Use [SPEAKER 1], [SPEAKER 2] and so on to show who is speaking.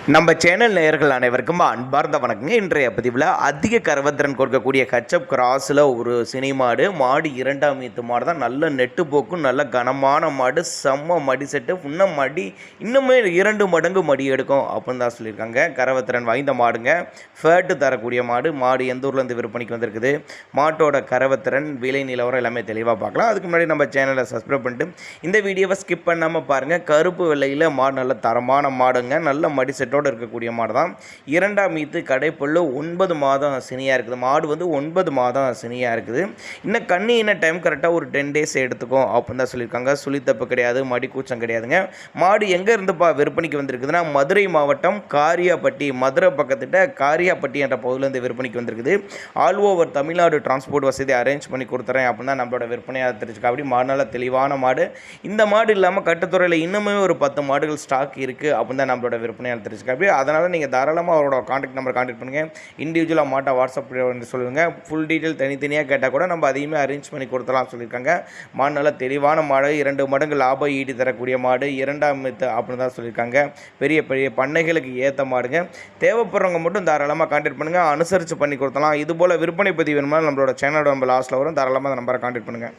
[SPEAKER 1] நம்ம சேனல் நேயர்கள் அனைவருக்கும் அன்பார்ந்த வணக்கங்க. இன்றைய பதிவில் அதிக கறவைத்திறன் கொடுக்கக்கூடிய ஹெச்எப் கிராஸில் ஒரு சினிமாடு மாடு இரண்டாம் ஈத்து மாடு தான். நல்ல நெட்டு போக்கும் நல்ல கனமான மாடு, செம்ம மடி செட்டு, இன்னும் மடி இன்னுமே 2 மடங்கு மடி எடுக்கும் அப்படின்னு தான் சொல்லியிருக்காங்க. கறவைத்திறன் வாய்ந்த மாடுங்க, ஃபேட்டு தரக்கூடிய மாடு. மாடு எந்த ஊர்லேருந்து விற்பனைக்கு வந்திருக்குது, மாட்டோட கறவைத்திறன், விலை நிலவரம் எல்லாமே தெளிவாக பார்க்கலாம். அதுக்கு முன்னாடி நம்ம சேனலை சப்ஸ்கிரைப் பண்ணிட்டு இந்த வீடியோவை ஸ்கிப் பண்ணாமல் பாருங்கள். கருப்பு வெள்ளையில் மாடு நல்ல தரமான மாடுங்க, நல்ல மடி செட்டோடு இருக்கக்கூடிய மாடு தான். இரண்டாம் ஈத்து கடைப்புள்ள 9 மாதம் சினியாக இருக்குது. மாடு வந்து 9 மாதம் சினியாக இருக்குது. இன்னும் கண்ணி இன்னும் டைம் கரெக்டாக ஒரு 10 டேஸ் எடுத்துக்கும் அப்படின்னு தான் சொல்லியிருக்காங்க. சுழித்தப்பு கிடையாது, மடி கூச்சம் கிடையாதுங்க. மாடு எங்கே இருந்துப்பா விற்பனைக்கு வந்திருக்குதுன்னா மதுரை மாவட்டம் காரியாப்பட்டி, மதுரை பக்கத்திட்ட காரியாப்பட்டி என்ற பகுதியிலேருந்து விற்பனைக்கு வந்திருக்குது. ஆல் ஓவர் தமிழ்நாடு டிரான்ஸ்போர்ட் வசதி அரேஞ்ச் பண்ணி கொடுத்துறேன் அப்படின்னு தான் நம்மளோட விற்பனையாக தெரிஞ்சுக்கா. அப்படி மாடு நல்ல தெளிவான மாடு. இந்த மாடு இல்லாமல் கட்டுத்துறையில் இன்னுமே ஒரு 10 மாடுகள் ஸ்டாக் இருக்குது அப்படின்னு தான் நம்மளோட விற்பனையாக தெரிஞ்சுக்கா. அதனால் நீங்கள் தாராளமாக அவரோட கான்டாக்ட் நம்பர் கான்டாக்ட் பண்ணுங்கள். இண்டிவிஜுவலாக மாட்டை வாட்ஸ்அப் சொல்லுங்கள். ஃபுல் டீட்டெயில் தனித்தனியாக கேட்டால் கூட நம்ம அதையுமே அரேஞ்ச் பண்ணி கொடுத்தலாம் சொல்லியிருக்காங்க. மாடு நல்ல தெளிவான மாடு, 2 மடங்கு லாபம் ஈட்டி தரக்கூடிய மாடு, இரண்டாம் ஈத்து அப்படின்னு தான் சொல்லியிருக்காங்க. பெரிய பெரிய பண்ணைகளுக்கு ஏற்ற மாடுங்க. தேவைப்படுறவங்க மட்டும் தாராளமாக கான்டாக்ட் பண்ணுங்கள், அனுசரித்து பண்ணி கொடுத்தலாம். இதுபோல் விற்பனை பதிவு வேணுமா நம்மளோட சேனலோட நம்ம லாஸ்ட்டில் வரும். தாராளமாக அந்த நம்பரை கான்டாக்ட் பண்ணுங்கள்.